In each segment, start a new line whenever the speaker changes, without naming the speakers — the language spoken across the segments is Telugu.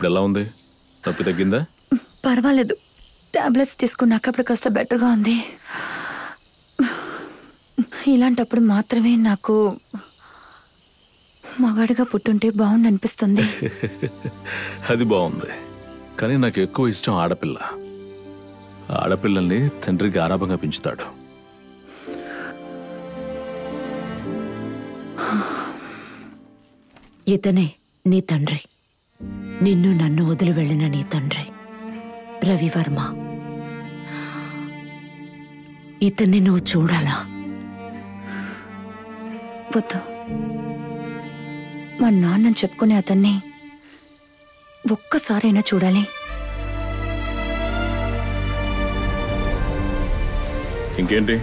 ఇప్పుడు ఎలా ఉంది? నొప్పి తగ్గిందా?
పర్వాలేదు, టాబ్లెట్స్ తీసుకున్నాక అప్పుడు కాస్త బెటర్గా ఉంది. ఇలాంటప్పుడు మాత్రమే నాకు మగాడిగా పుట్టుంటే బాగుంది అనిపిస్తుంది.
అది బాగుంది, కానీ నాకు ఎక్కువ ఇష్టం ఆడపిల్ల. ఆడపిల్లల్ని తండ్రి గారాబంగా పెంచుతాడు.
ఇతనే నీ తండ్రి, నిన్ను నన్ను వదిలి వెళ్ళిన నీ తండ్రి రవివర్మ. ఇతన్ని నువ్వు చూడాలా?
వద్దు, మా నాన్నని చెప్పుకునే అతన్ని ఒక్కసారైనా చూడాలి.
ఇంకేంటి?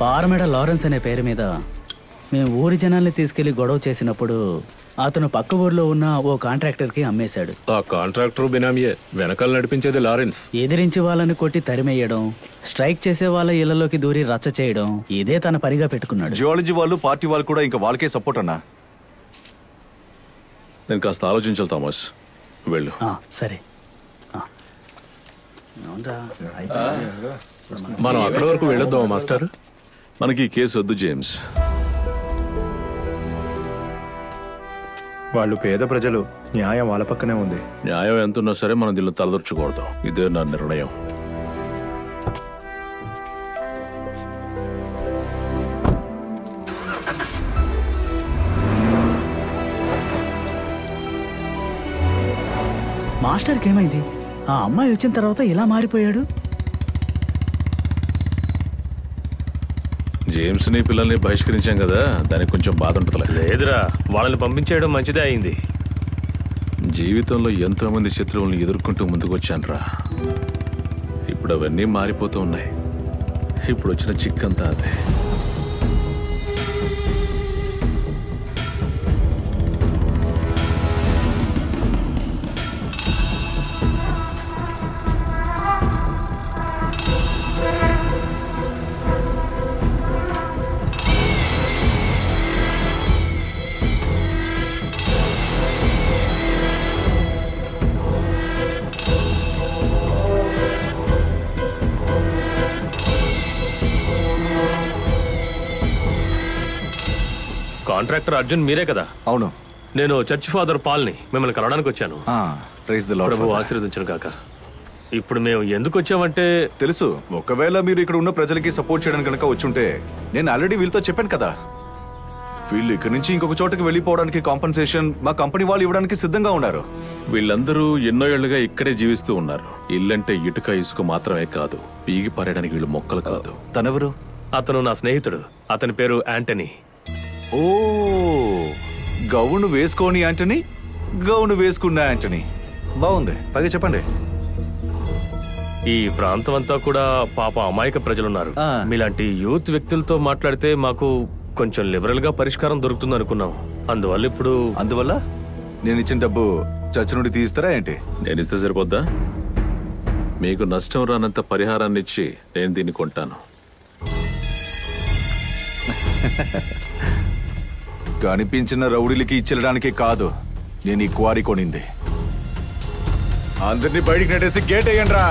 పారమెడ లారెన్స్ అనే పేరు మీద మేము ఊరి జనాల్ని తీసుకెళ్లి గొడవ చేసినప్పుడు అతను పక్క ఊర్లో ఉన్న ఓ కాంట్రాక్టర్ కి అమ్మేశాడు.
ఆ కాంట్రాక్టర్ బినామీయే, వెనకాల నడిపించేది లారెన్స్.
ఎదిరించి వాళ్ళని కొట్టి తరిమేయడం, స్ట్రైక్ చేసే వాళ్ళ ఇళ్లలోకి దూరి రచ్చ చేయడం, ఇదే తన పనిగా పెట్టుకున్నాడు.
జియాలజీ వాళ్ళు, పార్టీ వాళ్ళు కూడా ఇంకా వాళ్ళకే సపోర్ట్ అన్నా.
నేను కాస్త ఆలోచించాలి థామస్, వెళ్ళు.
సరే,
మనం అక్కడి వరకు వెళ్ళొద్దాం మాస్టర్.
మనకి ఈ కేసు వద్దు జేమ్స్.
వాళ్ళు పేద ప్రజలు, న్యాయం వాళ్ళ పక్కనే ఉంది.
న్యాయం ఎంతున్నా సరే మనం దీన్ని తలదొర్చకూడదు. ఇదే నా నిర్ణయం.
మాస్టర్కి ఏమైంది? ఆ అమ్మాయి వచ్చిన తర్వాత ఇలా మారిపోయాడు.
జేమ్స్ ని పిల్లల్ని బహిష్కరించాం కదా, దానికి కొంచెం బాధ ఉంటుందిలే.
లేదురా, వాళ్ళని పంపించేయడం మంచిదే అయింది.
జీవితంలో ఎంతో మంది శత్రువుల్ని ఎదుర్కొంటూ ముందుకు వచ్చానురా. ఇప్పుడు అవన్నీ మారిపోతూ ఉన్నాయి. ఇప్పుడు వచ్చిన చిక్కంతా అదే.
కాంట్రాక్టర్ అర్జున్ మీరే కదా?
అవును,
నేను చర్చ్ ఫాదర్ పాల్ని మిమ్మల్ని కలవడానికి వచ్చాను. ప్రభు ఆశీర్వదించను కాక. ఇప్పుడు మేము ఎందుకు వచ్చామంటే
తెలుసు, ఒకవేళ మీరు ఇక్కడ ఉన్న ప్రజలకి సపోర్ట్ చేయడానికి కనుక వచ్చుంటే నేను ఆల్రెడీ వీళ్ళతో చెప్పాను కదా. వీళ్ళు ఇక్కడి నుంచి ఇంకొక చోటకి వెళ్ళిపోవడానికి కాంపన్సేషన్ మా కంపెనీ వాళ్ళు ఇవ్వడానికి సిద్ధంగా ఉన్నారు.
వీళ్ళందరూ ఎన్నో ఏళ్లుగా ఇక్కడే జీవిస్తూ ఉన్నారు. ఇల్లంటే ఇటుక ఇసుక మాత్రమే కాదు, పీగి పారేయడానికి వీళ్ళు మొక్కలు కాదు.
తనెవరు?
అతను నా స్నేహితుడు. అతని పేరు యాంటనీ.
ఓ, గౌను వేసుకోని యాంటనీ, గౌను వేసుకున్న యాంటనీ. బాగుంది, పైగా చెప్పండి.
ఈ ప్రాంతం అంతా కూడా పాప అమాయక ప్రజలున్నారు. మీలాంటి యూత్ వ్యక్తులతో మాట్లాడితే మాకు కొంచెం లిబరల్ గా పరిష్కారం దొరుకుతుంది అనుకున్నాం.
అందువల్ల నేను ఇచ్చిన డబ్బు చర్చ నుండి తీస్తారా ఏంటి?
నేను ఇస్తే సరిపోద్దా? మీకు నష్టం రానంత పరిహారాన్ని ఇచ్చి నేను దీన్ని కొంటాను.
కనిపించిన రౌడీలకి ఇచ్చేయడానికి కాదు నేను ఈ క్వారీ కొనింది. అందరినీ బయటికి నెట్టేసి గేట్ వేయండి రా.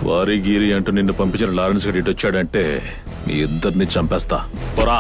వారి గీరి అంటూ నిన్ను పంపించిన లారెన్స్ గడి వచ్చాడంటే మీ ఇద్దరిని చంపేస్తా. పోరా.